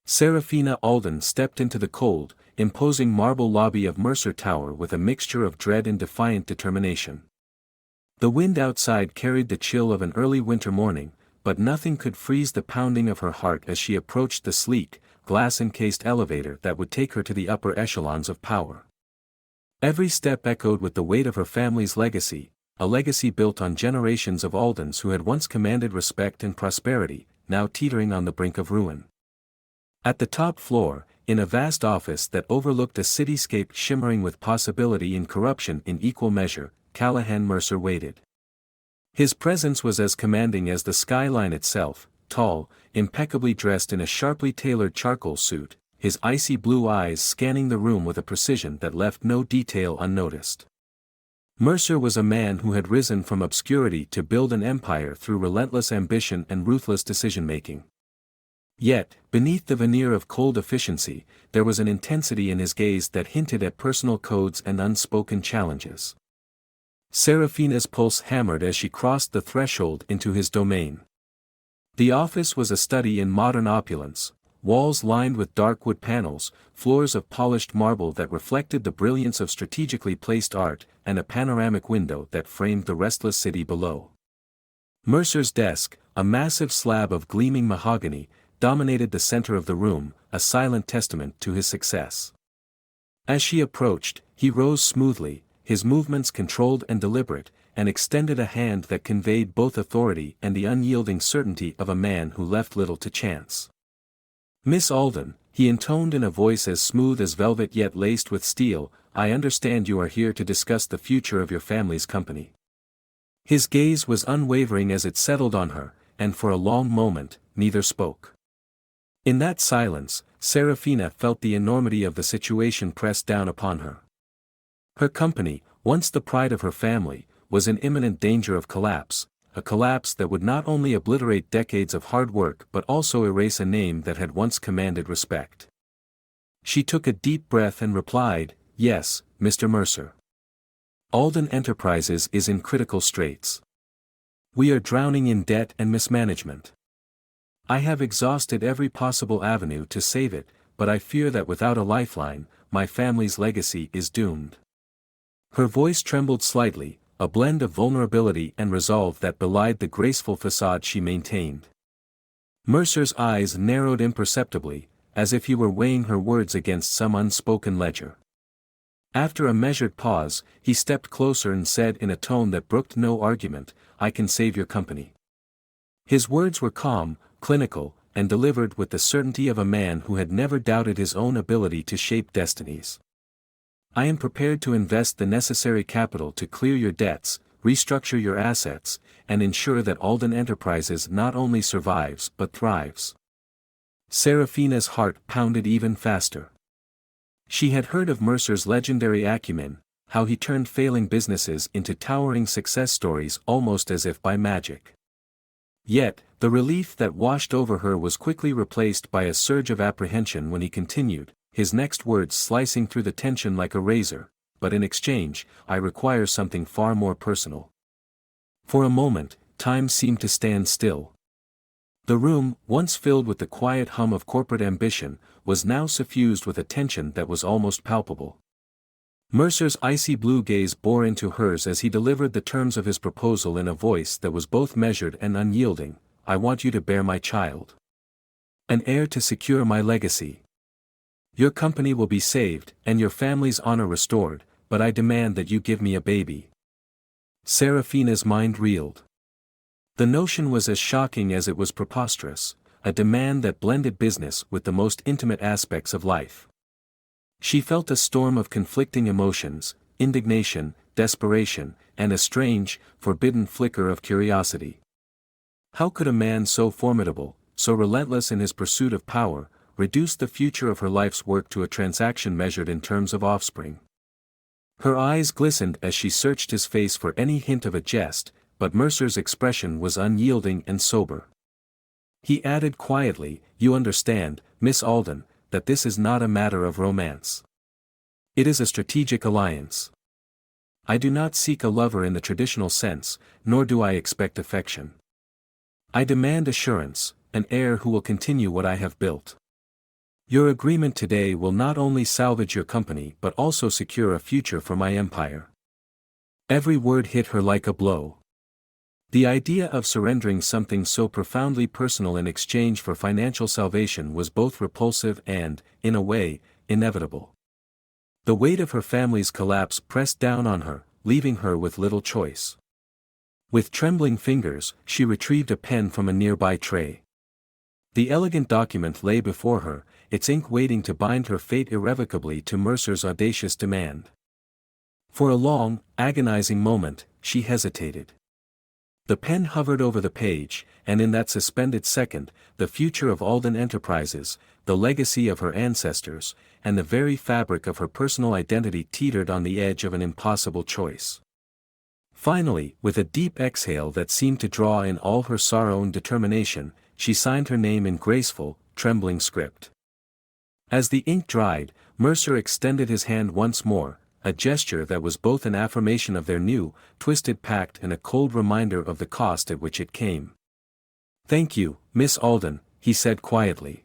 Serafina Alden stepped into the cold, imposing marble lobby of Mercer Tower with a mixture of dread and defiant determination. The wind outside carried the chill of an early winter morning, but nothing could freeze the pounding of her heart as she approached the sleek, glass-encased elevator that would take her to the upper echelons of power. Every step echoed with the weight of her family's legacy, a legacy built on generations of Aldens who had once commanded respect and prosperity, now teetering on the brink of ruin. At the top floor, in a vast office that overlooked a cityscape shimmering with possibility and corruption in equal measure, Callahan Mercer waited. His presence was as commanding as the skyline itself, tall, impeccably dressed in a sharply tailored charcoal suit, his icy blue eyes scanning the room with a precision that left no detail unnoticed. Mercer was a man who had risen from obscurity to build an empire through relentless ambition and ruthless decision-making. Yet, beneath the veneer of cold efficiency, there was an intensity in his gaze that hinted at personal codes and unspoken challenges. Serafina's pulse hammered as she crossed the threshold into his domain. The office was a study in modern opulence, walls lined with dark wood panels, floors of polished marble that reflected the brilliance of strategically placed art, and a panoramic window that framed the restless city below. Mercer's desk, a massive slab of gleaming mahogany, dominated the center of the room, a silent testament to his success. As she approached, he rose smoothly, his movements controlled and deliberate, and extended a hand that conveyed both authority and the unyielding certainty of a man who left little to chance. "Miss Alden," he intoned in a voice as smooth as velvet yet laced with steel, "I understand you are here to discuss the future of your family's company." His gaze was unwavering as it settled on her, and for a long moment, neither spoke. In that silence, Serafina felt the enormity of the situation press down upon her. Her company, once the pride of her family, was in imminent danger of collapse, a collapse that would not only obliterate decades of hard work but also erase a name that had once commanded respect. She took a deep breath and replied, "Yes, Mr. Mercer. Alden Enterprises is in critical straits. We are drowning in debt and mismanagement. I have exhausted every possible avenue to save it, but I fear that without a lifeline, my family's legacy is doomed." Her voice trembled slightly, a blend of vulnerability and resolve that belied the graceful facade she maintained. Mercer's eyes narrowed imperceptibly, as if he were weighing her words against some unspoken ledger. After a measured pause, he stepped closer and said in a tone that brooked no argument, "I can save your company." His words were calm, clinical, and delivered with the certainty of a man who had never doubted his own ability to shape destinies. "I am prepared to invest the necessary capital to clear your debts, restructure your assets, and ensure that Alden Enterprises not only survives but thrives." Serafina's heart pounded even faster. She had heard of Mercer's legendary acumen, how he turned failing businesses into towering success stories almost as if by magic. Yet, the relief that washed over her was quickly replaced by a surge of apprehension when he continued, his next words slicing through the tension like a razor, "But in exchange, I require something far more personal." For a moment, time seemed to stand still. The room, once filled with the quiet hum of corporate ambition, was now suffused with a tension that was almost palpable. Mercer's icy blue gaze bore into hers as he delivered the terms of his proposal in a voice that was both measured and unyielding. "I want you to bear my child. An heir to secure my legacy. Your company will be saved, and your family's honor restored, but I demand that you give me a baby." Serafina's mind reeled. The notion was as shocking as it was preposterous, a demand that blended business with the most intimate aspects of life. She felt a storm of conflicting emotions, indignation, desperation, and a strange, forbidden flicker of curiosity. How could a man so formidable, so relentless in his pursuit of power, reduce the future of her life's work to a transaction measured in terms of offspring? Her eyes glistened as she searched his face for any hint of a jest, but Mercer's expression was unyielding and sober. He added quietly, "You understand, Miss Alden, that this is not a matter of romance. It is a strategic alliance. I do not seek a lover in the traditional sense, nor do I expect affection. I demand assurance, an heir who will continue what I have built." Your agreement today will not only salvage your company but also secure a future for my empire. Every word hit her like a blow. The idea of surrendering something so profoundly personal in exchange for financial salvation was both repulsive and, in a way, inevitable. The weight of her family's collapse pressed down on her, leaving her with little choice. With trembling fingers, she retrieved a pen from a nearby tray. The elegant document lay before her, its ink waiting to bind her fate irrevocably to Mercer's audacious demand. For a long, agonizing moment, she hesitated. The pen hovered over the page, and in that suspended second, the future of Alden Enterprises, the legacy of her ancestors, and the very fabric of her personal identity teetered on the edge of an impossible choice. Finally, with a deep exhale that seemed to draw in all her sorrow and determination, she signed her name in graceful, trembling script. As the ink dried, Mercer extended his hand once more, a gesture that was both an affirmation of their new, twisted pact and a cold reminder of the cost at which it came. "Thank you, Miss Alden," he said quietly.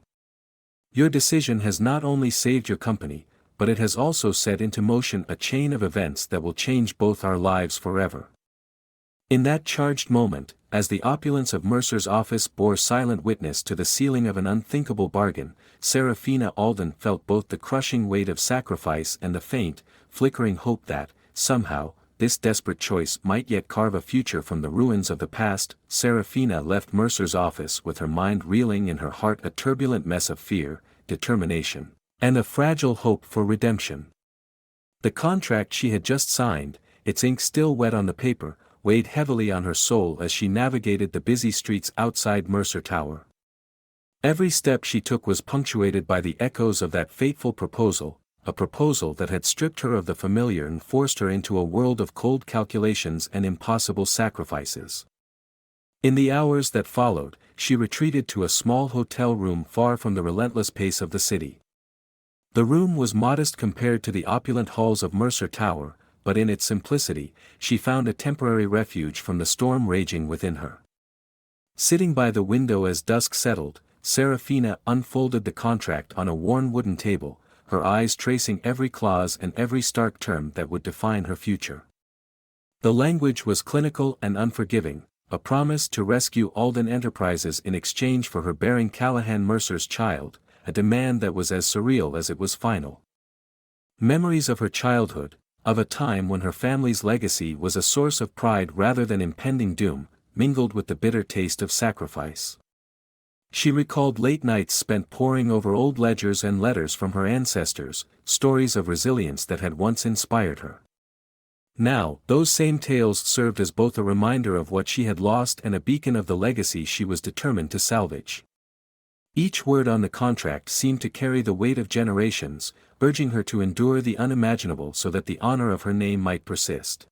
"Your decision has not only saved your company, but it has also set into motion a chain of events that will change both our lives forever." In that charged moment, as the opulence of Mercer's office bore silent witness to the sealing of an unthinkable bargain, Seraphina Alden felt both the crushing weight of sacrifice and the faint, flickering hope that, somehow, this desperate choice might yet carve a future from the ruins of the past. Seraphina left Mercer's office with her mind reeling and her heart a turbulent mess of fear, determination, and a fragile hope for redemption. The contract she had just signed, its ink still wet on the paper, weighed heavily on her soul as she navigated the busy streets outside Mercer Tower. Every step she took was punctuated by the echoes of that fateful proposal, a proposal that had stripped her of the familiar and forced her into a world of cold calculations and impossible sacrifices. In the hours that followed, she retreated to a small hotel room far from the relentless pace of the city. The room was modest compared to the opulent halls of Mercer Tower, but in its simplicity, she found a temporary refuge from the storm raging within her. Sitting by the window as dusk settled, Seraphina unfolded the contract on a worn wooden table, her eyes tracing every clause and every stark term that would define her future. The language was clinical and unforgiving, a promise to rescue Alden Enterprises in exchange for her bearing Callahan Mercer's child, a demand that was as surreal as it was final. Memories of her childhood, of a time when her family's legacy was a source of pride rather than impending doom, mingled with the bitter taste of sacrifice. She recalled late nights spent poring over old ledgers and letters from her ancestors, stories of resilience that had once inspired her. Now, those same tales served as both a reminder of what she had lost and a beacon of the legacy she was determined to salvage. Each word on the contract seemed to carry the weight of generations, urging her to endure the unimaginable so that the honor of her name might persist.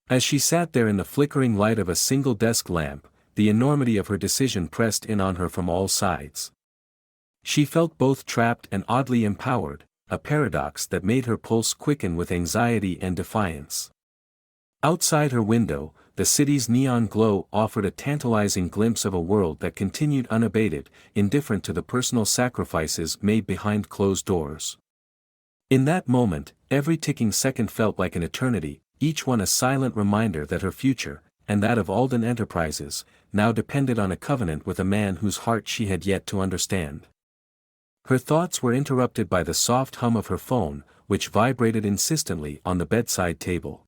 As she sat there in the flickering light of a single desk lamp, the enormity of her decision pressed in on her from all sides. She felt both trapped and oddly empowered, a paradox that made her pulse quicken with anxiety and defiance. Outside her window, the city's neon glow offered a tantalizing glimpse of a world that continued unabated, indifferent to the personal sacrifices made behind closed doors. In that moment, every ticking second felt like an eternity, each one a silent reminder that her future, and that of Alden Enterprises, now depended on a covenant with a man whose heart she had yet to understand. Her thoughts were interrupted by the soft hum of her phone, which vibrated insistently on the bedside table.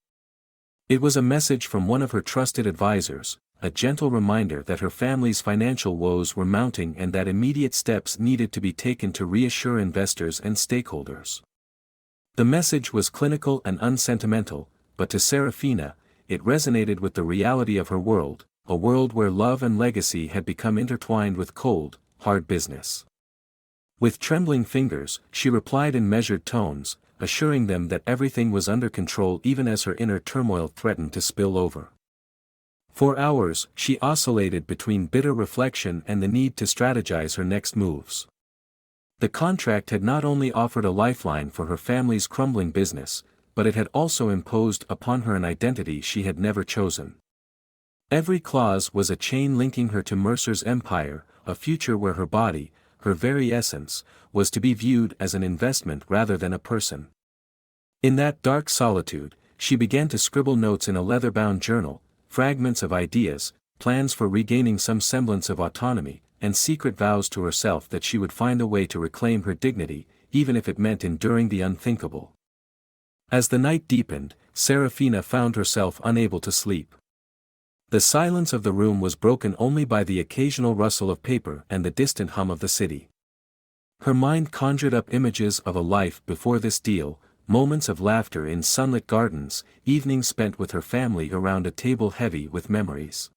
It was a message from one of her trusted advisors, a gentle reminder that her family's financial woes were mounting and that immediate steps needed to be taken to reassure investors and stakeholders. The message was clinical and unsentimental, but to Seraphina, it resonated with the reality of her world, a world where love and legacy had become intertwined with cold, hard business. With trembling fingers, she replied in measured tones, assuring them that everything was under control even as her inner turmoil threatened to spill over. For hours, she oscillated between bitter reflection and the need to strategize her next moves. The contract had not only offered a lifeline for her family's crumbling business, but it had also imposed upon her an identity she had never chosen. Every clause was a chain linking her to Mercer's empire, a future where her body, her very essence, was to be viewed as an investment rather than a person. In that dark solitude, she began to scribble notes in a leather-bound journal, fragments of ideas, plans for regaining some semblance of autonomy, and secret vows to herself that she would find a way to reclaim her dignity, even if it meant enduring the unthinkable. As the night deepened, Serafina found herself unable to sleep. The silence of the room was broken only by the occasional rustle of paper and the distant hum of the city. Her mind conjured up images of a life before this deal, moments of laughter in sunlit gardens, evenings spent with her family around a table heavy with memories.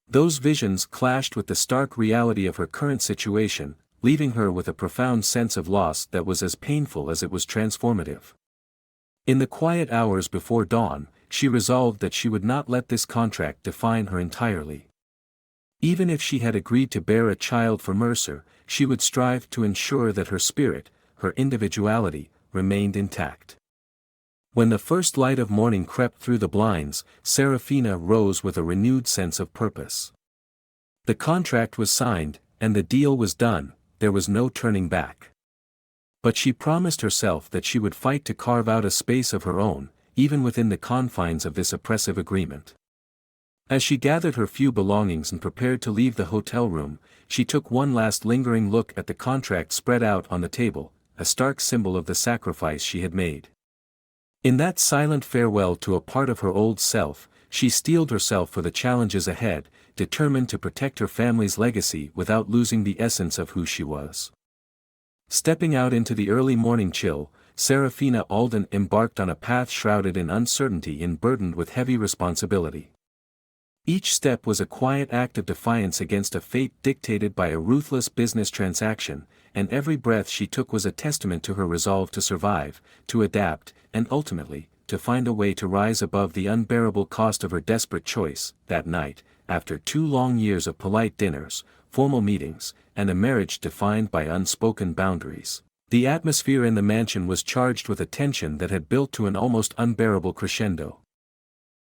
Those visions clashed with the stark reality of her current situation, leaving her with a profound sense of loss that was as painful as it was transformative. In the quiet hours before dawn, she resolved that she would not let this contract define her entirely. Even if she had agreed to bear a child for Mercer, she would strive to ensure that her spirit, her individuality, remained intact. When the first light of morning crept through the blinds, Serafina rose with a renewed sense of purpose. The contract was signed, and the deal was done, there was no turning back. But she promised herself that she would fight to carve out a space of her own, even within the confines of this oppressive agreement. As she gathered her few belongings and prepared to leave the hotel room, she took one last lingering look at the contract spread out on the table, a stark symbol of the sacrifice she had made. In that silent farewell to a part of her old self, she steeled herself for the challenges ahead, determined to protect her family's legacy without losing the essence of who she was. Stepping out into the early morning chill, Serafina Alden embarked on a path shrouded in uncertainty and burdened with heavy responsibility. Each step was a quiet act of defiance against a fate dictated by a ruthless business transaction, and every breath she took was a testament to her resolve to survive, to adapt, and ultimately, to find a way to rise above the unbearable cost of her desperate choice. That night, after 2 long years of polite dinners, formal meetings, and a marriage defined by unspoken boundaries, the atmosphere in the mansion was charged with a tension that had built to an almost unbearable crescendo.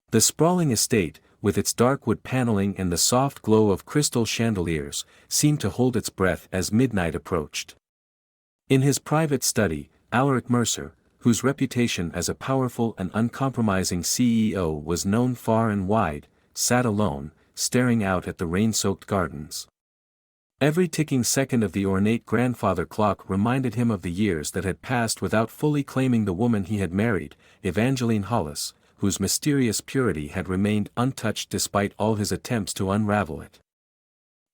The sprawling estate, with its dark wood paneling and the soft glow of crystal chandeliers, seemed to hold its breath as midnight approached. In his private study, Alaric Mercer, whose reputation as a powerful and uncompromising CEO was known far and wide, sat alone, staring out at the rain-soaked gardens. Every ticking second of the ornate grandfather clock reminded him of the years that had passed without fully claiming the woman he had married, Evangeline Hollis, whose mysterious purity had remained untouched despite all his attempts to unravel it.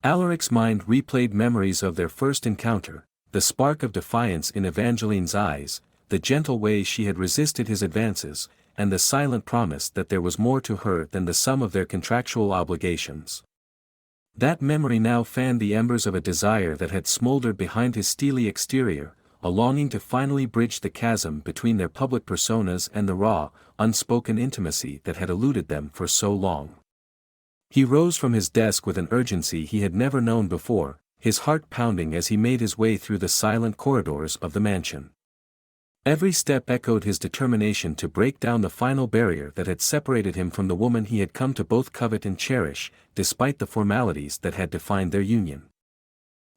Alaric's mind replayed memories of their first encounter, the spark of defiance in Evangeline's eyes, the gentle way she had resisted his advances, and the silent promise that there was more to her than the sum of their contractual obligations. That memory now fanned the embers of a desire that had smoldered behind his steely exterior, a longing to finally bridge the chasm between their public personas and the raw, unspoken intimacy that had eluded them for so long. He rose from his desk with an urgency he had never known before, his heart pounding as he made his way through the silent corridors of the mansion. Every step echoed his determination to break down the final barrier that had separated him from the woman he had come to both covet and cherish, despite the formalities that had defined their union.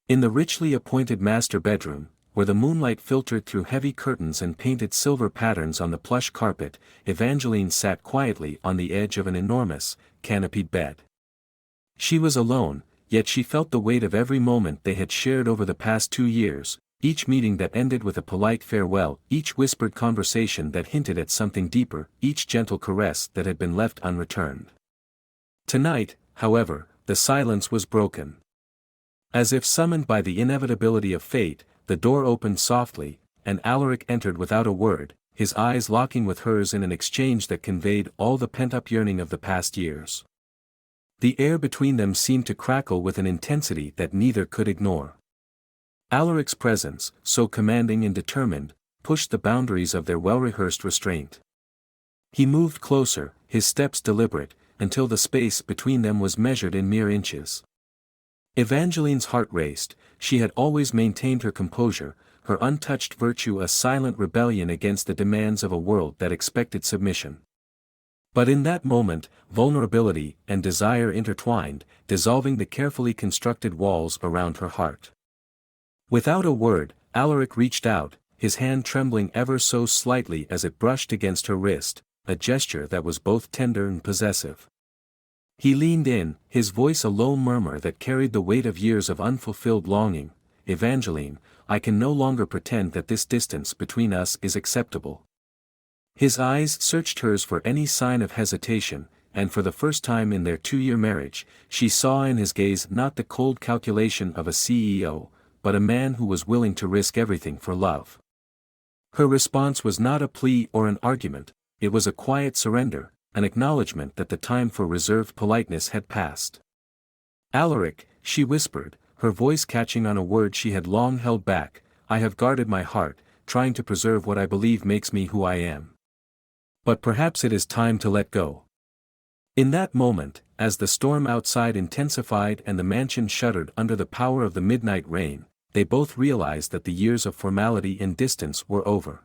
In the richly appointed master bedroom, where the moonlight filtered through heavy curtains and painted silver patterns on the plush carpet, Evangeline sat quietly on the edge of an enormous, canopied bed. She was alone, yet she felt the weight of every moment they had shared over the past 2 years, each meeting that ended with a polite farewell, each whispered conversation that hinted at something deeper, each gentle caress that had been left unreturned. Tonight, however, the silence was broken. As if summoned by the inevitability of fate, the door opened softly, and Alaric entered without a word, his eyes locking with hers in an exchange that conveyed all the pent-up yearning of the past years. The air between them seemed to crackle with an intensity that neither could ignore. Alaric's presence, so commanding and determined, pushed the boundaries of their well-rehearsed restraint. He moved closer, his steps deliberate, until the space between them was measured in mere inches. Evangeline's heart raced. She had always maintained her composure, her untouched virtue a silent rebellion against the demands of a world that expected submission. But in that moment, vulnerability and desire intertwined, dissolving the carefully constructed walls around her heart. Without a word, Alaric reached out, his hand trembling ever so slightly as it brushed against her wrist, a gesture that was both tender and possessive. He leaned in, his voice a low murmur that carried the weight of years of unfulfilled longing. "Evangeline, I can no longer pretend that this distance between us is acceptable." His eyes searched hers for any sign of hesitation, and for the first time in their 2-year marriage, she saw in his gaze not the cold calculation of a CEO, but a man who was willing to risk everything for love. Her response was not a plea or an argument, it was a quiet surrender, an acknowledgement that the time for reserved politeness had passed. "Alaric," she whispered, her voice catching on a word she had long held back, "I have guarded my heart, trying to preserve what I believe makes me who I am. But perhaps it is time to let go." In that moment, as the storm outside intensified and the mansion shuddered under the power of the midnight rain, they both realized that the years of formality and distance were over.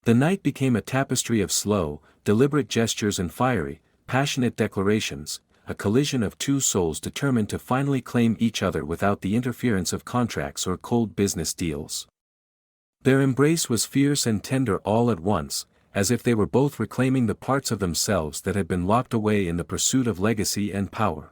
The night became a tapestry of slow, deliberate gestures and fiery, passionate declarations, a collision of two souls determined to finally claim each other without the interference of contracts or cold business deals. Their embrace was fierce and tender all at once, as if they were both reclaiming the parts of themselves that had been locked away in the pursuit of legacy and power.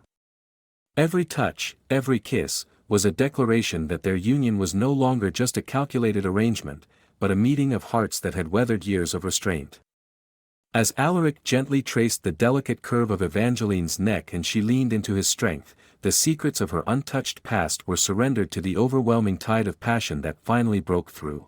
Every touch, every kiss, was a declaration that their union was no longer just a calculated arrangement, but a meeting of hearts that had weathered years of restraint. As Alaric gently traced the delicate curve of Evangeline's neck and she leaned into his strength, the secrets of her untouched past were surrendered to the overwhelming tide of passion that finally broke through.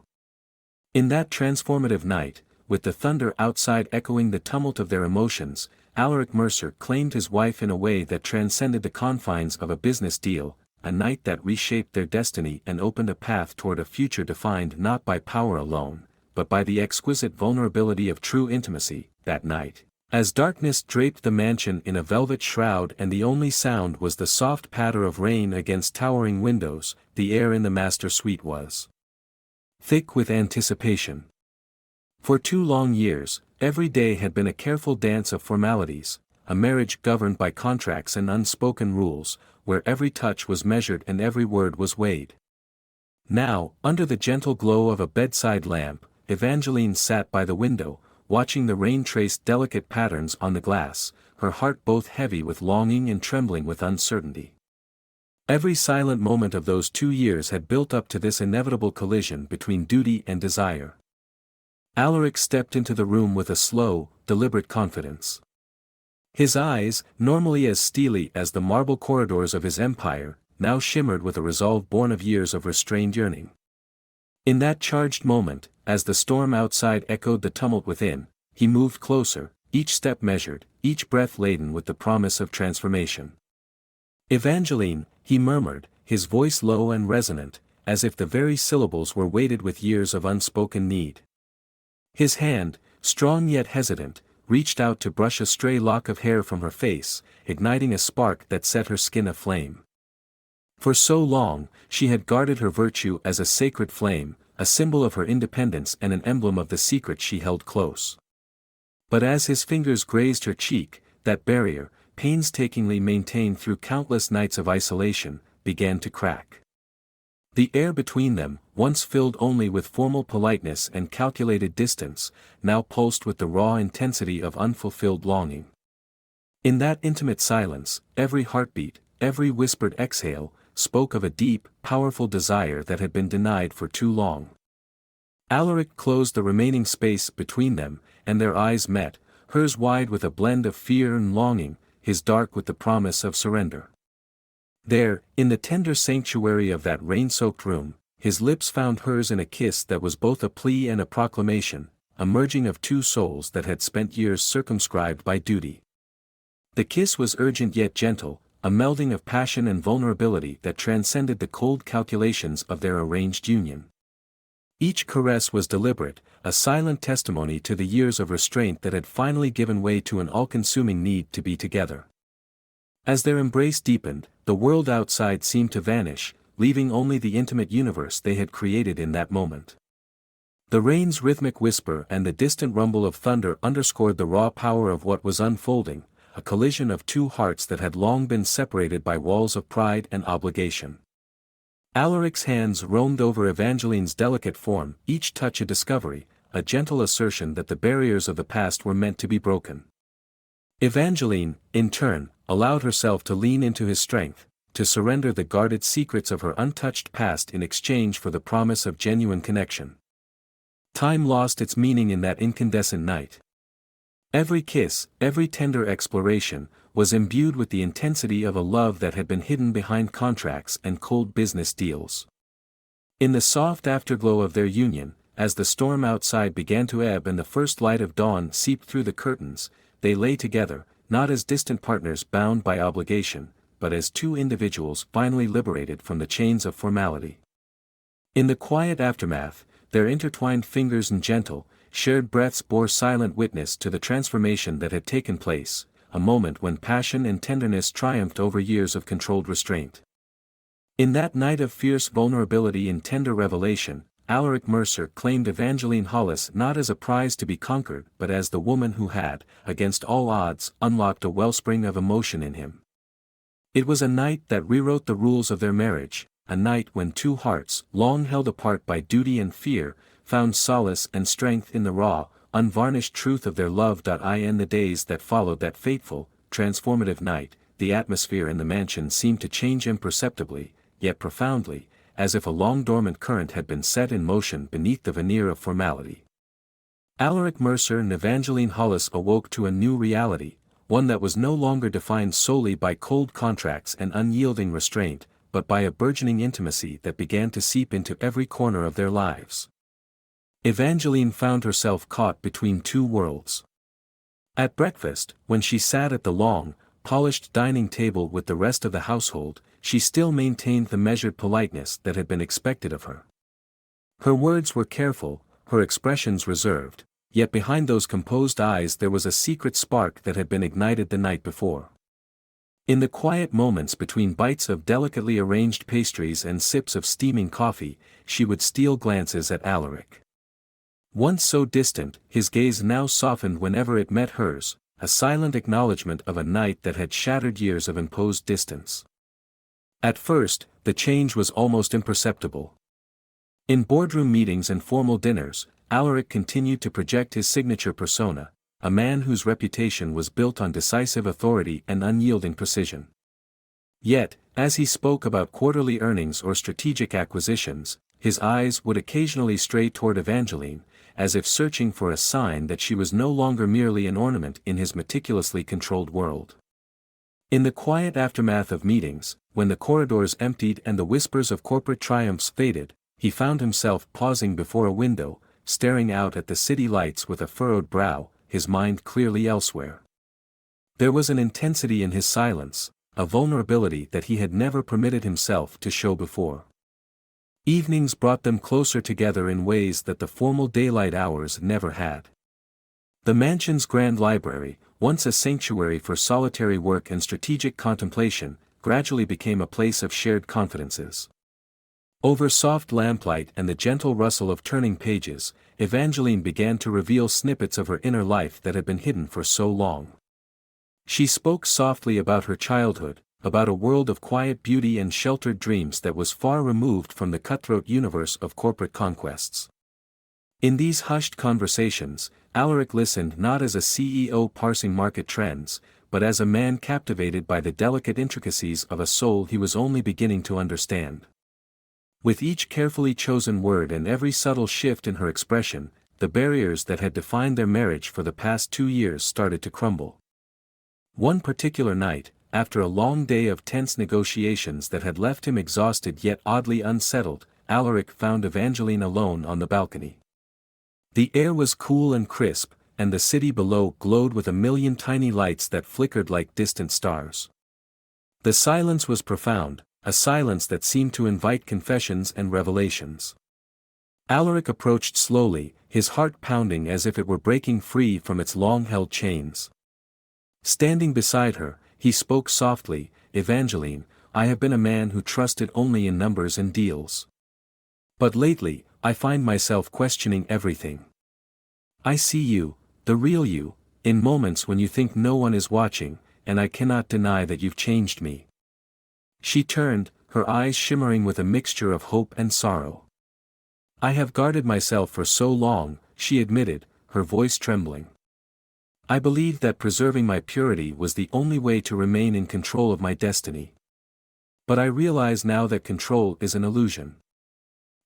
In that transformative night, with the thunder outside echoing the tumult of their emotions, Alaric Mercer claimed his wife in a way that transcended the confines of a business deal, a night that reshaped their destiny and opened a path toward a future defined not by power alone, but by the exquisite vulnerability of true intimacy. That night, as darkness draped the mansion in a velvet shroud and the only sound was the soft patter of rain against towering windows, the air in the master suite was thick with anticipation. For 2 long years, every day had been a careful dance of formalities, a marriage governed by contracts and unspoken rules, where every touch was measured and every word was weighed. Now, under the gentle glow of a bedside lamp, Evangeline sat by the window, watching the rain trace delicate patterns on the glass, her heart both heavy with longing and trembling with uncertainty. Every silent moment of those 2 years had built up to this inevitable collision between duty and desire. Alaric stepped into the room with a slow, deliberate confidence. His eyes, normally as steely as the marble corridors of his empire, now shimmered with a resolve born of years of restrained yearning. In that charged moment, as the storm outside echoed the tumult within, he moved closer, each step measured, each breath laden with the promise of transformation. "Evangeline," he murmured, his voice low and resonant, as if the very syllables were weighted with years of unspoken need. His hand, strong yet hesitant, reached out to brush a stray lock of hair from her face, igniting a spark that set her skin aflame. For so long, she had guarded her virtue as a sacred flame, a symbol of her independence and an emblem of the secret she held close. But as his fingers grazed her cheek, that barrier, painstakingly maintained through countless nights of isolation, began to crack. The air between them, once filled only with formal politeness and calculated distance, now pulsed with the raw intensity of unfulfilled longing. In that intimate silence, every heartbeat, every whispered exhale, spoke of a deep, powerful desire that had been denied for too long. Alaric closed the remaining space between them, and their eyes met, hers wide with a blend of fear and longing, his dark with the promise of surrender. There, in the tender sanctuary of that rain-soaked room, his lips found hers in a kiss that was both a plea and a proclamation, a merging of two souls that had spent years circumscribed by duty. The kiss was urgent yet gentle, a melding of passion and vulnerability that transcended the cold calculations of their arranged union. Each caress was deliberate, a silent testimony to the years of restraint that had finally given way to an all-consuming need to be together. As their embrace deepened, the world outside seemed to vanish, leaving only the intimate universe they had created in that moment. The rain's rhythmic whisper and the distant rumble of thunder underscored the raw power of what was unfolding, a collision of two hearts that had long been separated by walls of pride and obligation. Alaric's hands roamed over Evangeline's delicate form, each touch a discovery, a gentle assertion that the barriers of the past were meant to be broken. Evangeline, in turn, allowed herself to lean into his strength, to surrender the guarded secrets of her untouched past in exchange for the promise of genuine connection. Time lost its meaning in that incandescent night. Every kiss, every tender exploration, was imbued with the intensity of a love that had been hidden behind contracts and cold business deals. In the soft afterglow of their union, as the storm outside began to ebb and the first light of dawn seeped through the curtains, they lay together, not as distant partners bound by obligation, but as two individuals finally liberated from the chains of formality. In the quiet aftermath, their intertwined fingers and gentle, shared breaths bore silent witness to the transformation that had taken place, a moment when passion and tenderness triumphed over years of controlled restraint. In that night of fierce vulnerability and tender revelation, Alaric Mercer claimed Evangeline Hollis not as a prize to be conquered but as the woman who had, against all odds, unlocked a wellspring of emotion in him. It was a night that rewrote the rules of their marriage, a night when two hearts, long held apart by duty and fear, found solace and strength in the raw, unvarnished truth of their love. In the days that followed that fateful, transformative night, the atmosphere in the mansion seemed to change imperceptibly, yet profoundly, as if a long-dormant current had been set in motion beneath the veneer of formality. Alaric Mercer and Evangeline Hollis awoke to a new reality, one that was no longer defined solely by cold contracts and unyielding restraint, but by a burgeoning intimacy that began to seep into every corner of their lives. Evangeline found herself caught between two worlds. At breakfast, when she sat at the long, polished dining table with the rest of the household, she still maintained the measured politeness that had been expected of her. Her words were careful, her expressions reserved, yet behind those composed eyes there was a secret spark that had been ignited the night before. In the quiet moments between bites of delicately arranged pastries and sips of steaming coffee, she would steal glances at Alaric. Once so distant, his gaze now softened whenever it met hers, a silent acknowledgement of a night that had shattered years of imposed distance. At first, the change was almost imperceptible. In boardroom meetings and formal dinners, Alaric continued to project his signature persona, a man whose reputation was built on decisive authority and unyielding precision. Yet, as he spoke about quarterly earnings or strategic acquisitions, his eyes would occasionally stray toward Evangeline, as if searching for a sign that she was no longer merely an ornament in his meticulously controlled world. In the quiet aftermath of meetings, when the corridors emptied and the whispers of corporate triumphs faded, he found himself pausing before a window, staring out at the city lights with a furrowed brow, his mind clearly elsewhere. There was an intensity in his silence, a vulnerability that he had never permitted himself to show before. Evenings brought them closer together in ways that the formal daylight hours never had. The mansion's grand library, once a sanctuary for solitary work and strategic contemplation, gradually became a place of shared confidences. Over soft lamplight and the gentle rustle of turning pages, Evangeline began to reveal snippets of her inner life that had been hidden for so long. She spoke softly about her childhood, about a world of quiet beauty and sheltered dreams that was far removed from the cutthroat universe of corporate conquests. In these hushed conversations, Alaric listened not as a CEO parsing market trends, but as a man captivated by the delicate intricacies of a soul he was only beginning to understand. With each carefully chosen word and every subtle shift in her expression, the barriers that had defined their marriage for the past 2 years started to crumble. One particular night, after a long day of tense negotiations that had left him exhausted yet oddly unsettled, Alaric found Evangeline alone on the balcony. The air was cool and crisp, and the city below glowed with a million tiny lights that flickered like distant stars. The silence was profound, a silence that seemed to invite confessions and revelations. Alaric approached slowly, his heart pounding as if it were breaking free from its long-held chains. Standing beside her, he spoke softly, "Evangeline, I have been a man who trusted only in numbers and deals. But lately, I find myself questioning everything. I see you, the real you, in moments when you think no one is watching, and I cannot deny that you've changed me." She turned, her eyes shimmering with a mixture of hope and sorrow. "I have guarded myself for so long," she admitted, her voice trembling. "I believed that preserving my purity was the only way to remain in control of my destiny. But I realize now that control is an illusion.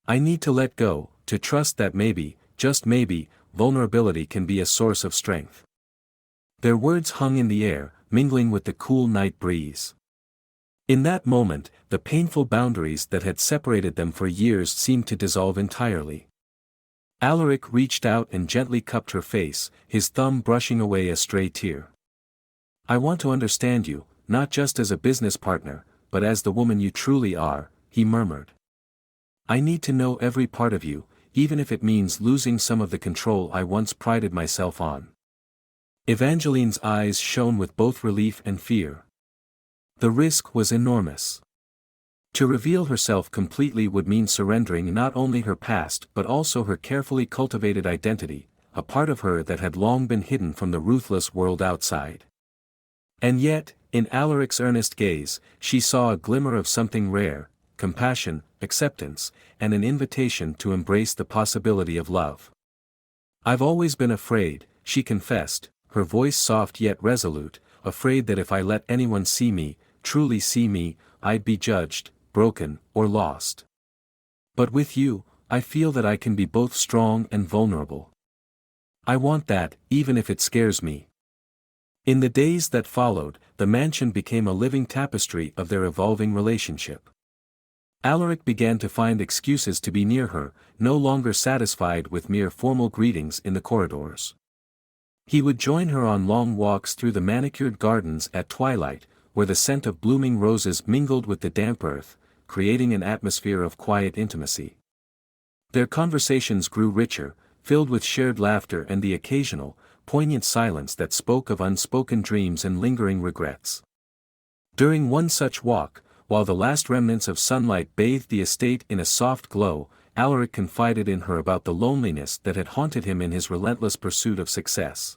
I need to let go, to trust that maybe, just maybe, vulnerability can be a source of strength." Their words hung in the air, mingling with the cool night breeze. In that moment, the painful boundaries that had separated them for years seemed to dissolve entirely. Alaric reached out and gently cupped her face, his thumb brushing away a stray tear. "I want to understand you, not just as a business partner, but as the woman you truly are," he murmured. "I need to know every part of you, even if it means losing some of the control I once prided myself on." Evangeline's eyes shone with both relief and fear. The risk was enormous. To reveal herself completely would mean surrendering not only her past but also her carefully cultivated identity, a part of her that had long been hidden from the ruthless world outside. And yet, in Alaric's earnest gaze, she saw a glimmer of something rare: compassion, acceptance, and an invitation to embrace the possibility of love. "I've always been afraid," she confessed, her voice soft yet resolute, "afraid that if I let anyone see me, truly see me, I'd be judged, broken, or lost. But with you, I feel that I can be both strong and vulnerable. I want that, even if it scares me." In the days that followed, the mansion became a living tapestry of their evolving relationship. Alaric began to find excuses to be near her, no longer satisfied with mere formal greetings in the corridors. He would join her on long walks through the manicured gardens at twilight, where the scent of blooming roses mingled with the damp earth, creating an atmosphere of quiet intimacy. Their conversations grew richer, filled with shared laughter and the occasional, poignant silence that spoke of unspoken dreams and lingering regrets. During one such walk, while the last remnants of sunlight bathed the estate in a soft glow, Alaric confided in her about the loneliness that had haunted him in his relentless pursuit of success.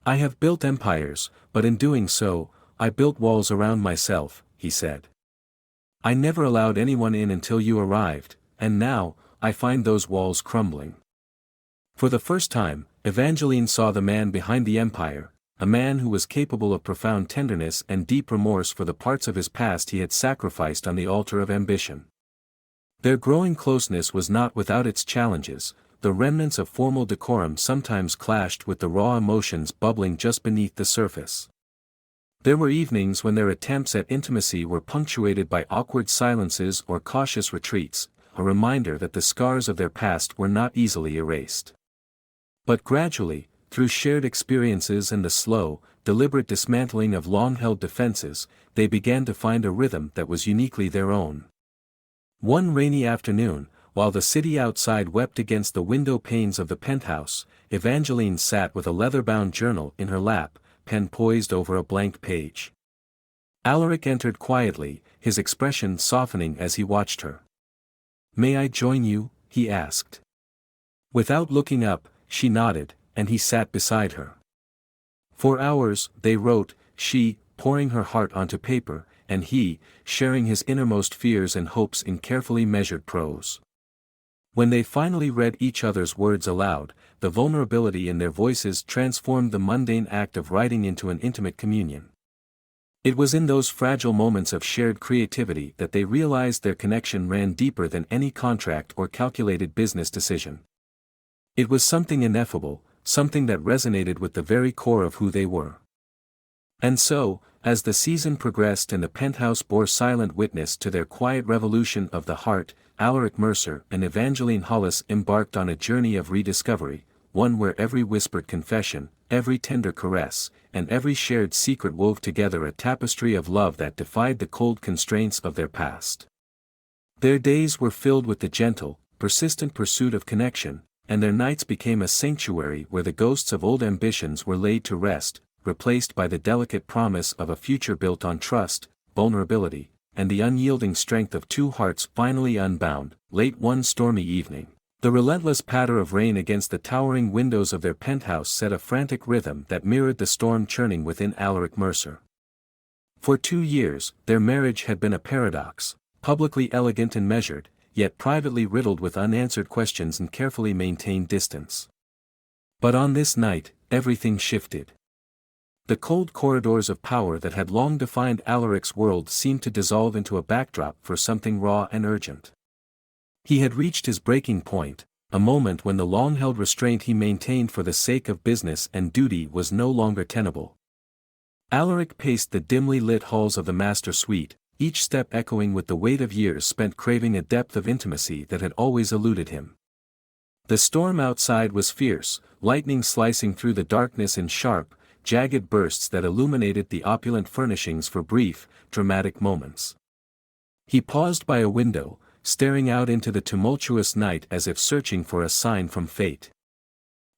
"I have built empires, but in doing so, I built walls around myself," he said. "I never allowed anyone in until you arrived, and now, I find those walls crumbling." For the first time, Evangeline saw the man behind the empire, a man who was capable of profound tenderness and deep remorse for the parts of his past he had sacrificed on the altar of ambition. Their growing closeness was not without its challenges. The remnants of formal decorum sometimes clashed with the raw emotions bubbling just beneath the surface. There were evenings when their attempts at intimacy were punctuated by awkward silences or cautious retreats, a reminder that the scars of their past were not easily erased. But gradually, through shared experiences and the slow, deliberate dismantling of long-held defenses, they began to find a rhythm that was uniquely their own. One rainy afternoon, while the city outside wept against the window panes of the penthouse, Evangeline sat with a leather-bound journal in her lap, pen poised over a blank page. Alaric entered quietly, his expression softening as he watched her. "May I join you?" he asked. Without looking up, she nodded, and he sat beside her. For hours, they wrote, she, pouring her heart onto paper, and he, sharing his innermost fears and hopes in carefully measured prose. When they finally read each other's words aloud, the vulnerability in their voices transformed the mundane act of writing into an intimate communion. It was in those fragile moments of shared creativity that they realized their connection ran deeper than any contract or calculated business decision. It was something ineffable, something that resonated with the very core of who they were. And so, as the season progressed and the penthouse bore silent witness to their quiet revolution of the heart, Alaric Mercer and Evangeline Hollis embarked on a journey of rediscovery, one where every whispered confession, every tender caress, and every shared secret wove together a tapestry of love that defied the cold constraints of their past. Their days were filled with the gentle, persistent pursuit of connection, and their nights became a sanctuary where the ghosts of old ambitions were laid to rest, replaced by the delicate promise of a future built on trust, vulnerability, and the unyielding strength of two hearts finally unbound. Late one stormy evening, the relentless patter of rain against the towering windows of their penthouse set a frantic rhythm that mirrored the storm churning within Alaric Mercer. For 2 years, their marriage had been a paradox, publicly elegant and measured, yet privately riddled with unanswered questions and carefully maintained distance. But on this night, everything shifted. The cold corridors of power that had long defined Alaric's world seemed to dissolve into a backdrop for something raw and urgent. He had reached his breaking point, a moment when the long-held restraint he maintained for the sake of business and duty was no longer tenable. Alaric paced the dimly lit halls of the master suite, each step echoing with the weight of years spent craving a depth of intimacy that had always eluded him. The storm outside was fierce, lightning slicing through the darkness in sharp, jagged bursts that illuminated the opulent furnishings for brief, dramatic moments. He paused by a window, staring out into the tumultuous night as if searching for a sign from fate.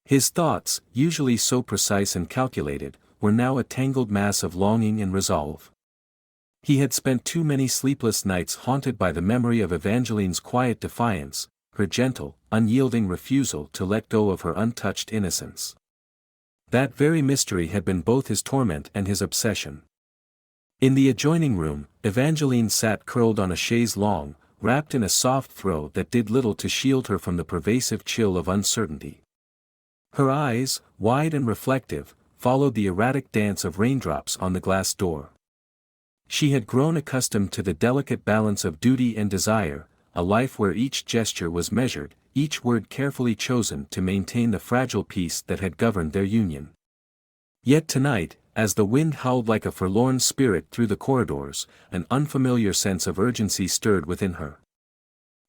His thoughts, usually so precise and calculated, were now a tangled mass of longing and resolve. He had spent too many sleepless nights haunted by the memory of Evangeline's quiet defiance, her gentle, unyielding refusal to let go of her untouched innocence. That very mystery had been both his torment and his obsession. In the adjoining room, Evangeline sat curled on a chaise longue, wrapped in a soft throw that did little to shield her from the pervasive chill of uncertainty. Her eyes, wide and reflective, followed the erratic dance of raindrops on the glass door. She had grown accustomed to the delicate balance of duty and desire, a life where each gesture was measured, each word carefully chosen to maintain the fragile peace that had governed their union. Yet tonight, as the wind howled like a forlorn spirit through the corridors, an unfamiliar sense of urgency stirred within her.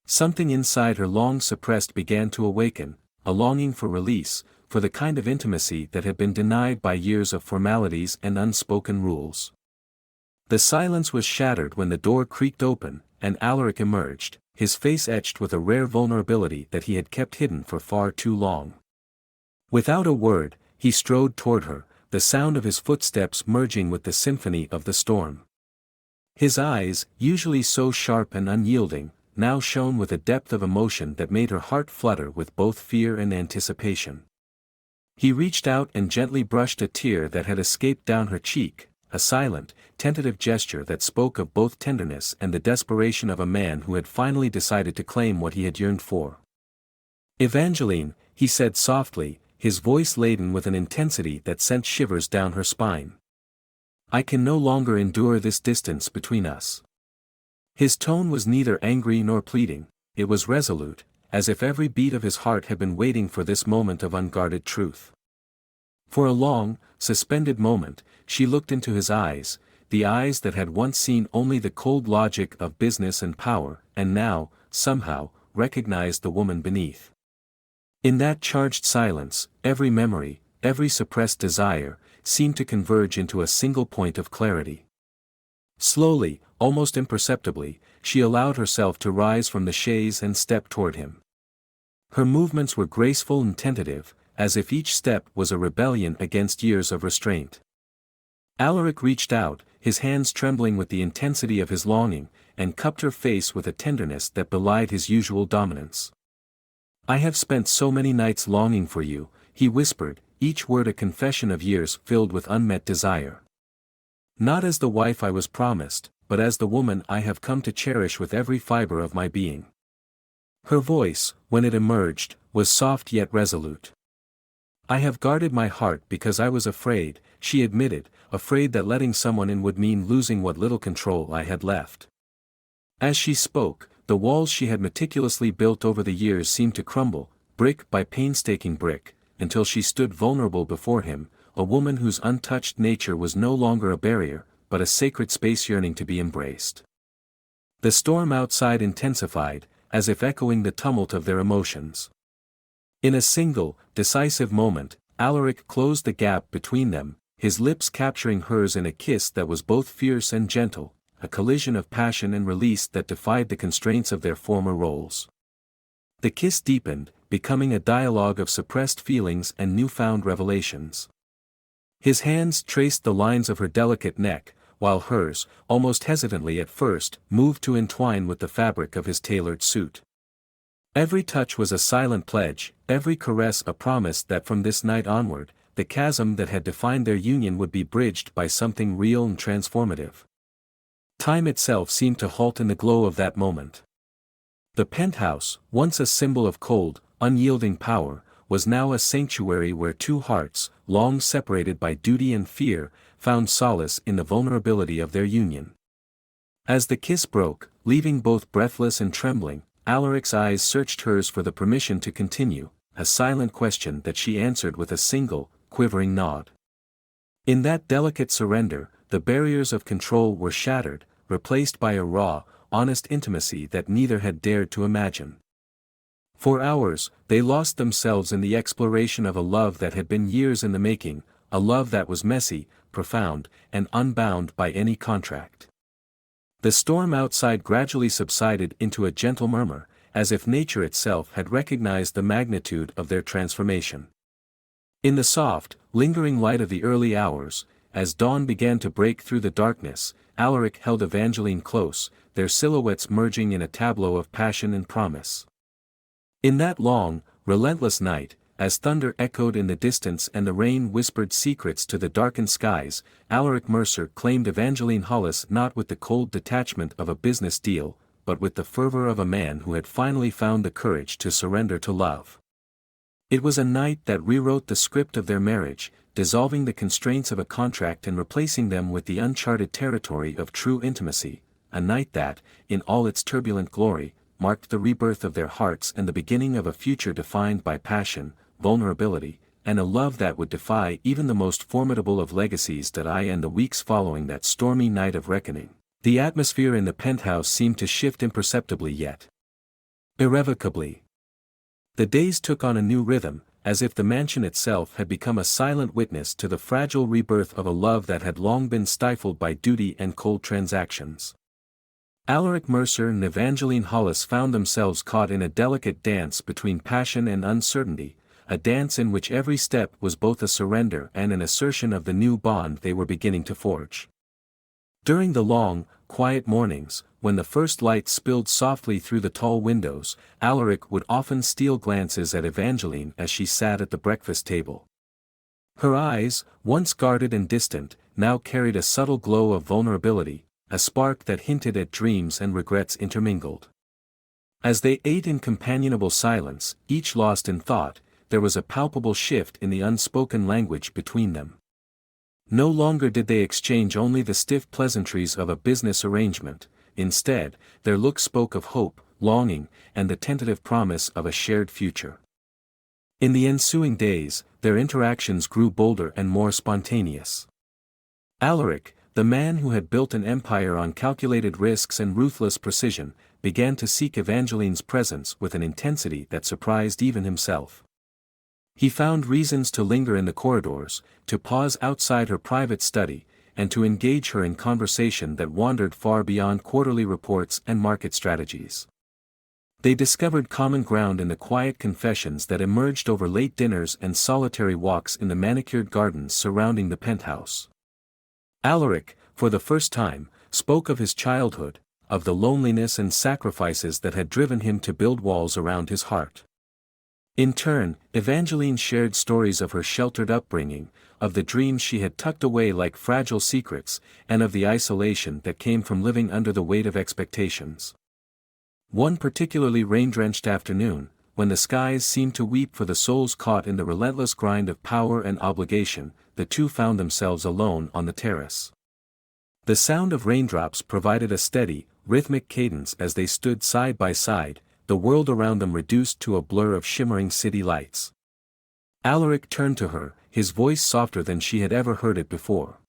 Something inside her long suppressed began to awaken, a longing for release, for the kind of intimacy that had been denied by years of formalities and unspoken rules. The silence was shattered when the door creaked open, and Alaric emerged, his face etched with a rare vulnerability that he had kept hidden for far too long. Without a word, he strode toward her, the sound of his footsteps merging with the symphony of the storm. His eyes, usually so sharp and unyielding, now shone with a depth of emotion that made her heart flutter with both fear and anticipation. He reached out and gently brushed a tear that had escaped down her cheek, a silent, tentative gesture that spoke of both tenderness and the desperation of a man who had finally decided to claim what he had yearned for. "Evangeline," he said softly, his voice laden with an intensity that sent shivers down her spine. "I can no longer endure this distance between us." His tone was neither angry nor pleading, it was resolute, as if every beat of his heart had been waiting for this moment of unguarded truth. For a long, suspended moment, she looked into his eyes, the eyes that had once seen only the cold logic of business and power, and now, somehow, recognized the woman beneath. In that charged silence, every memory, every suppressed desire, seemed to converge into a single point of clarity. Slowly, almost imperceptibly, she allowed herself to rise from the chaise and step toward him. Her movements were graceful and tentative, as if each step was a rebellion against years of restraint. Alaric reached out, his hands trembling with the intensity of his longing, and cupped her face with a tenderness that belied his usual dominance. "I have spent so many nights longing for you," he whispered, each word a confession of years filled with unmet desire. "Not as the wife I was promised, but as the woman I have come to cherish with every fiber of my being." Her voice, when it emerged, was soft yet resolute. "I have guarded my heart because I was afraid," she admitted, afraid that letting someone in would mean losing what little control I had left. As she spoke, the walls she had meticulously built over the years seemed to crumble, brick by painstaking brick, until she stood vulnerable before him, a woman whose untouched nature was no longer a barrier, but a sacred space yearning to be embraced. The storm outside intensified, as if echoing the tumult of their emotions. In a single, decisive moment, Alaric closed the gap between them, his lips capturing hers in a kiss that was both fierce and gentle, a collision of passion and release that defied the constraints of their former roles. The kiss deepened, becoming a dialogue of suppressed feelings and newfound revelations. His hands traced the lines of her delicate neck, while hers, almost hesitantly at first, moved to entwine with the fabric of his tailored suit. Every touch was a silent pledge, every caress a promise that from this night onward, the chasm that had defined their union would be bridged by something real and transformative. Time itself seemed to halt in the glow of that moment. The penthouse, once a symbol of cold, unyielding power, was now a sanctuary where two hearts, long separated by duty and fear, found solace in the vulnerability of their union. As the kiss broke, leaving both breathless and trembling, Alaric's eyes searched hers for the permission to continue, a silent question that she answered with a single, quivering nod. In that delicate surrender, the barriers of control were shattered, replaced by a raw, honest intimacy that neither had dared to imagine. For hours, they lost themselves in the exploration of a love that had been years in the making, a love that was messy, profound, and unbound by any contract. The storm outside gradually subsided into a gentle murmur, as if nature itself had recognized the magnitude of their transformation. In the soft, lingering light of the early hours, as dawn began to break through the darkness, Alaric held Evangeline close, their silhouettes merging in a tableau of passion and promise. In that long, relentless night, as thunder echoed in the distance and the rain whispered secrets to the darkened skies, Alaric Mercer claimed Evangeline Hollis not with the cold detachment of a business deal, but with the fervor of a man who had finally found the courage to surrender to love. It was a night that rewrote the script of their marriage, dissolving the constraints of a contract and replacing them with the uncharted territory of true intimacy, a night that, in all its turbulent glory, marked the rebirth of their hearts and the beginning of a future defined by passion, vulnerability, and a love that would defy even the most formidable of legacies. In the weeks following that stormy night of reckoning, the atmosphere in the penthouse seemed to shift imperceptibly yet irrevocably. The days took on a new rhythm, as if the mansion itself had become a silent witness to the fragile rebirth of a love that had long been stifled by duty and cold transactions. Alaric Mercer and Evangeline Hollis found themselves caught in a delicate dance between passion and uncertainty, a dance in which every step was both a surrender and an assertion of the new bond they were beginning to forge. During the long, quiet mornings, when the first light spilled softly through the tall windows, Alaric would often steal glances at Evangeline as she sat at the breakfast table. Her eyes, once guarded and distant, now carried a subtle glow of vulnerability, a spark that hinted at dreams and regrets intermingled. As they ate in companionable silence, each lost in thought, there was a palpable shift in the unspoken language between them. No longer did they exchange only the stiff pleasantries of a business arrangement. Instead, their looks spoke of hope, longing, and the tentative promise of a shared future. In the ensuing days, their interactions grew bolder and more spontaneous. Alaric, the man who had built an empire on calculated risks and ruthless precision, began to seek Evangeline's presence with an intensity that surprised even himself. He found reasons to linger in the corridors, to pause outside her private study, and to engage her in conversation that wandered far beyond quarterly reports and market strategies. They discovered common ground in the quiet confessions that emerged over late dinners and solitary walks in the manicured gardens surrounding the penthouse. Alaric, for the first time, spoke of his childhood, of the loneliness and sacrifices that had driven him to build walls around his heart. In turn, Evangeline shared stories of her sheltered upbringing, of the dreams she had tucked away like fragile secrets, and of the isolation that came from living under the weight of expectations. One particularly rain-drenched afternoon, when the skies seemed to weep for the souls caught in the relentless grind of power and obligation, the two found themselves alone on the terrace. The sound of raindrops provided a steady, rhythmic cadence as they stood side by side, the world around them reduced to a blur of shimmering city lights. Alaric turned to her, his voice softer than she had ever heard it before.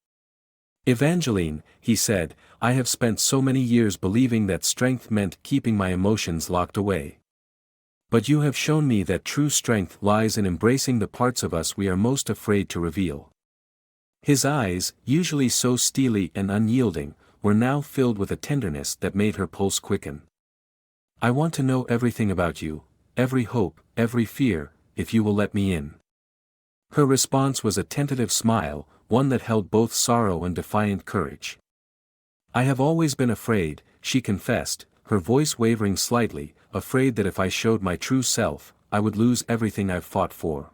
"Evangeline," he said, "I have spent so many years believing that strength meant keeping my emotions locked away. But you have shown me that true strength lies in embracing the parts of us we are most afraid to reveal." His eyes, usually so steely and unyielding, were now filled with a tenderness that made her pulse quicken. "I want to know everything about you, every hope, every fear, if you will let me in." Her response was a tentative smile, one that held both sorrow and defiant courage. "I have always been afraid," she confessed, her voice wavering slightly, "afraid that if I showed my true self, I would lose everything I've fought for.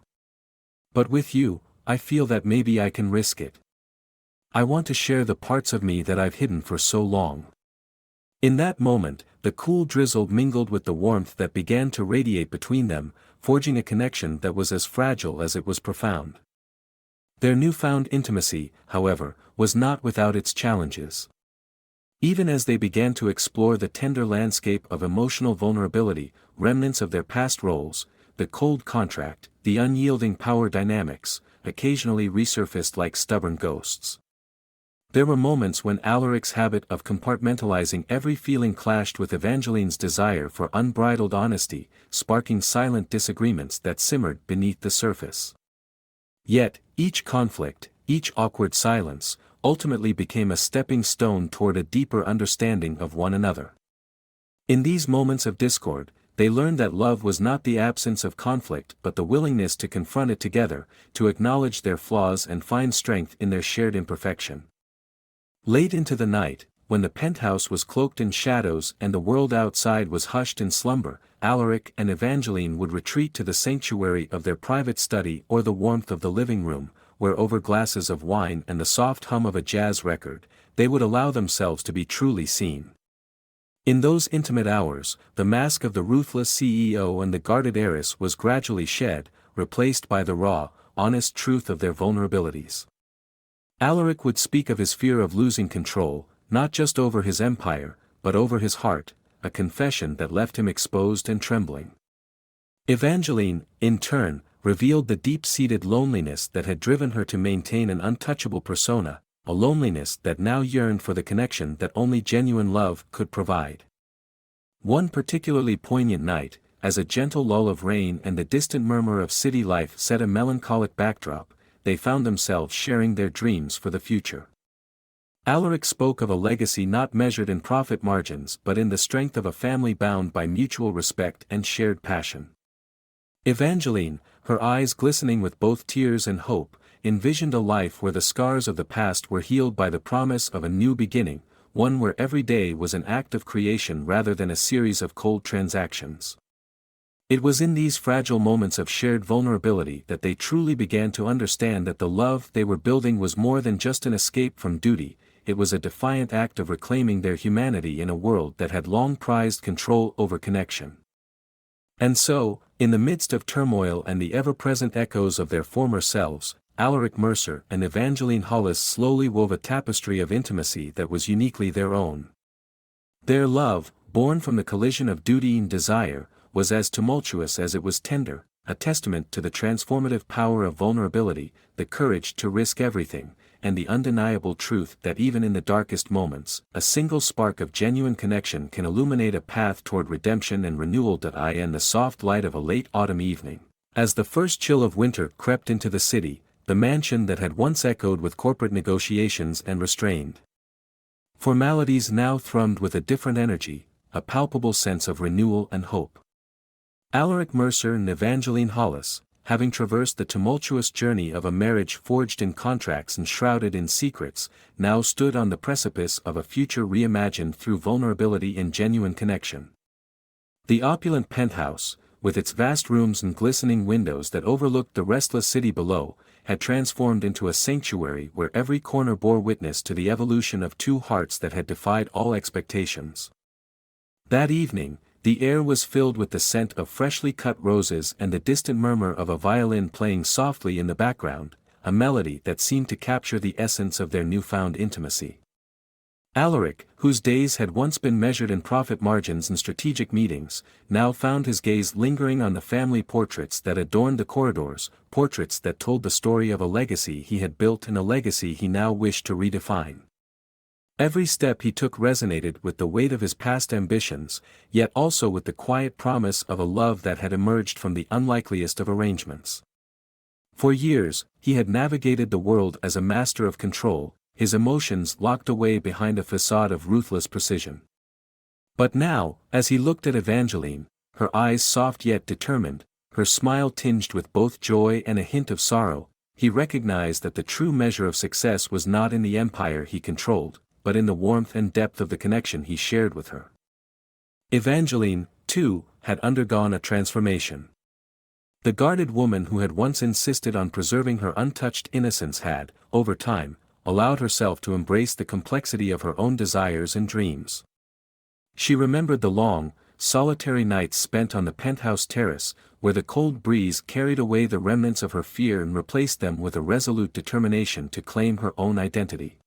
But with you, I feel that maybe I can risk it." I want to share the parts of me that I've hidden for so long. In that moment, the cool drizzle mingled with the warmth that began to radiate between them, forging a connection that was as fragile as it was profound. Their newfound intimacy, however, was not without its challenges. Even as they began to explore the tender landscape of emotional vulnerability, remnants of their past roles, the cold contract, the unyielding power dynamics, occasionally resurfaced like stubborn ghosts. There were moments when Alaric's habit of compartmentalizing every feeling clashed with Evangeline's desire for unbridled honesty, sparking silent disagreements that simmered beneath the surface. Yet, each conflict, each awkward silence, ultimately became a stepping stone toward a deeper understanding of one another. In these moments of discord, they learned that love was not the absence of conflict but the willingness to confront it together, to acknowledge their flaws and find strength in their shared imperfection. Late into the night, when the penthouse was cloaked in shadows and the world outside was hushed in slumber, Alaric and Evangeline would retreat to the sanctuary of their private study or the warmth of the living room, where over glasses of wine and the soft hum of a jazz record, they would allow themselves to be truly seen. In those intimate hours, the mask of the ruthless CEO and the guarded heiress was gradually shed, replaced by the raw, honest truth of their vulnerabilities. Alaric would speak of his fear of losing control, not just over his empire, but over his heart, a confession that left him exposed and trembling. Evangeline, in turn, revealed the deep-seated loneliness that had driven her to maintain an untouchable persona, a loneliness that now yearned for the connection that only genuine love could provide. One particularly poignant night, as a gentle lull of rain and the distant murmur of city life set a melancholic backdrop, they found themselves sharing their dreams for the future. Alaric spoke of a legacy not measured in profit margins but in the strength of a family bound by mutual respect and shared passion. Evangeline, her eyes glistening with both tears and hope, envisioned a life where the scars of the past were healed by the promise of a new beginning, one where every day was an act of creation rather than a series of cold transactions. It was in these fragile moments of shared vulnerability that they truly began to understand that the love they were building was more than just an escape from duty, it was a defiant act of reclaiming their humanity in a world that had long prized control over connection. And so, in the midst of turmoil and the ever-present echoes of their former selves, Alaric Mercer and Evangeline Hollis slowly wove a tapestry of intimacy that was uniquely their own. Their love, born from the collision of duty and desire, was as tumultuous as it was tender, a testament to the transformative power of vulnerability, the courage to risk everything, and the undeniable truth that even in the darkest moments, a single spark of genuine connection can illuminate a path toward redemption and renewal. In the soft light of a late autumn evening, as the first chill of winter crept into the city, the mansion that had once echoed with corporate negotiations and restrained formalities now thrummed with a different energy, a palpable sense of renewal and hope. Alaric Mercer and Evangeline Hollis, having traversed the tumultuous journey of a marriage forged in contracts and shrouded in secrets, now stood on the precipice of a future reimagined through vulnerability and genuine connection. The opulent penthouse, with its vast rooms and glistening windows that overlooked the restless city below, had transformed into a sanctuary where every corner bore witness to the evolution of two hearts that had defied all expectations. That evening, the air was filled with the scent of freshly cut roses and the distant murmur of a violin playing softly in the background, a melody that seemed to capture the essence of their newfound intimacy. Alaric, whose days had once been measured in profit margins and strategic meetings, now found his gaze lingering on the family portraits that adorned the corridors, portraits that told the story of a legacy he had built and a legacy he now wished to redefine. Every step he took resonated with the weight of his past ambitions, yet also with the quiet promise of a love that had emerged from the unlikeliest of arrangements. For years, he had navigated the world as a master of control, his emotions locked away behind a facade of ruthless precision. But now, as he looked at Evangeline, her eyes soft yet determined, her smile tinged with both joy and a hint of sorrow, he recognized that the true measure of success was not in the empire he controlled, but in the warmth and depth of the connection he shared with her. Evangeline, too, had undergone a transformation. The guarded woman who had once insisted on preserving her untouched innocence had, over time, allowed herself to embrace the complexity of her own desires and dreams. She remembered the long, solitary nights spent on the penthouse terrace, where the cold breeze carried away the remnants of her fear and replaced them with a resolute determination to claim her own identity.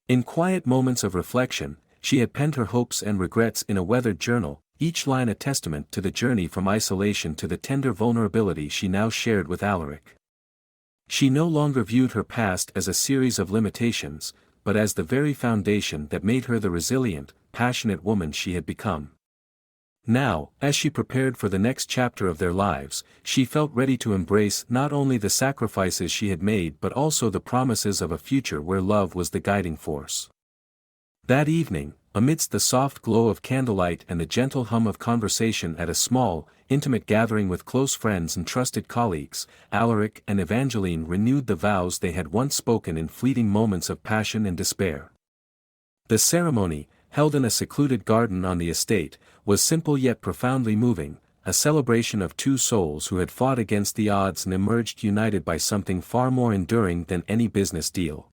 In quiet moments of reflection, she had penned her hopes and regrets in a weathered journal, each line a testament to the journey from isolation to the tender vulnerability she now shared with Alaric. She no longer viewed her past as a series of limitations, but as the very foundation that made her the resilient, passionate woman she had become. Now, as she prepared for the next chapter of their lives, she felt ready to embrace not only the sacrifices she had made but also the promises of a future where love was the guiding force. That evening, amidst the soft glow of candlelight and the gentle hum of conversation at a small, intimate gathering with close friends and trusted colleagues, Alaric and Evangeline renewed the vows they had once spoken in fleeting moments of passion and despair. The ceremony, held in a secluded garden on the estate, was simple yet profoundly moving, a celebration of two souls who had fought against the odds and emerged united by something far more enduring than any business deal.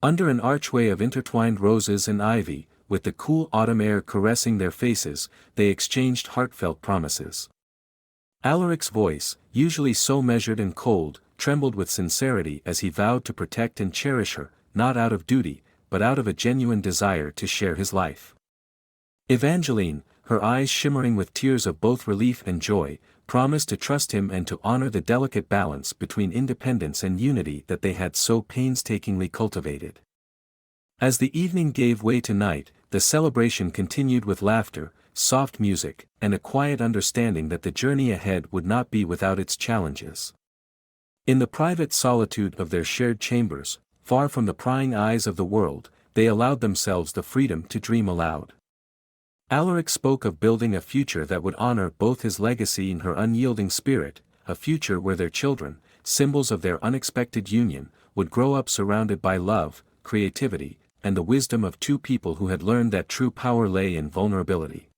Under an archway of intertwined roses and ivy, with the cool autumn air caressing their faces, they exchanged heartfelt promises. Alaric's voice, usually so measured and cold, trembled with sincerity as he vowed to protect and cherish her, not out of duty, but out of a genuine desire to share his life. Evangeline, her eyes shimmering with tears of both relief and joy, promised to trust him and to honor the delicate balance between independence and unity that they had so painstakingly cultivated. As the evening gave way to night, the celebration continued with laughter, soft music, and a quiet understanding that the journey ahead would not be without its challenges. In the private solitude of their shared chambers, far from the prying eyes of the world, they allowed themselves the freedom to dream aloud. Alaric spoke of building a future that would honor both his legacy and her unyielding spirit, a future where their children, symbols of their unexpected union, would grow up surrounded by love, creativity, and the wisdom of two people who had learned that true power lay in vulnerability.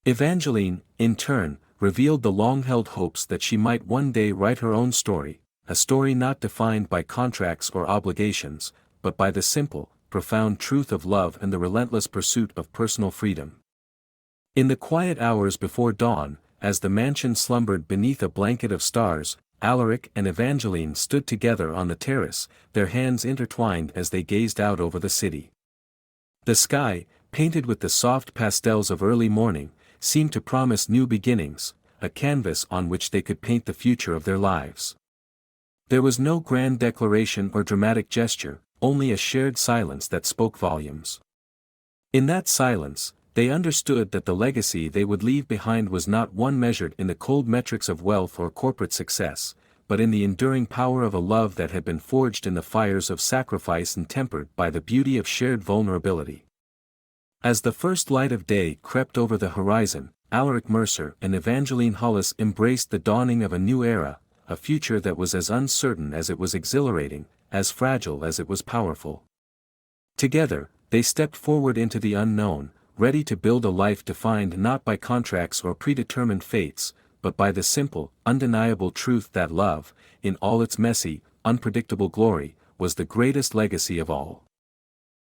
Evangeline, in turn, revealed the long-held hopes that she might one day write her own story, a story not defined by contracts or obligations, but by the simple, profound truth of love and the relentless pursuit of personal freedom. In the quiet hours before dawn, as the mansion slumbered beneath a blanket of stars, Alaric and Evangeline stood together on the terrace, their hands intertwined as they gazed out over the city. The sky, painted with the soft pastels of early morning, seemed to promise new beginnings, a canvas on which they could paint the future of their lives. There was no grand declaration or dramatic gesture, only a shared silence that spoke volumes. In that silence, they understood that the legacy they would leave behind was not one measured in the cold metrics of wealth or corporate success, but in the enduring power of a love that had been forged in the fires of sacrifice and tempered by the beauty of shared vulnerability. As the first light of day crept over the horizon, Alaric Mercer and Evangeline Hollis embraced the dawning of a new era, a future that was as uncertain as it was exhilarating, as fragile as it was powerful. Together, they stepped forward into the unknown, ready to build a life defined not by contracts or predetermined fates, but by the simple, undeniable truth that love, in all its messy, unpredictable glory, was the greatest legacy of all.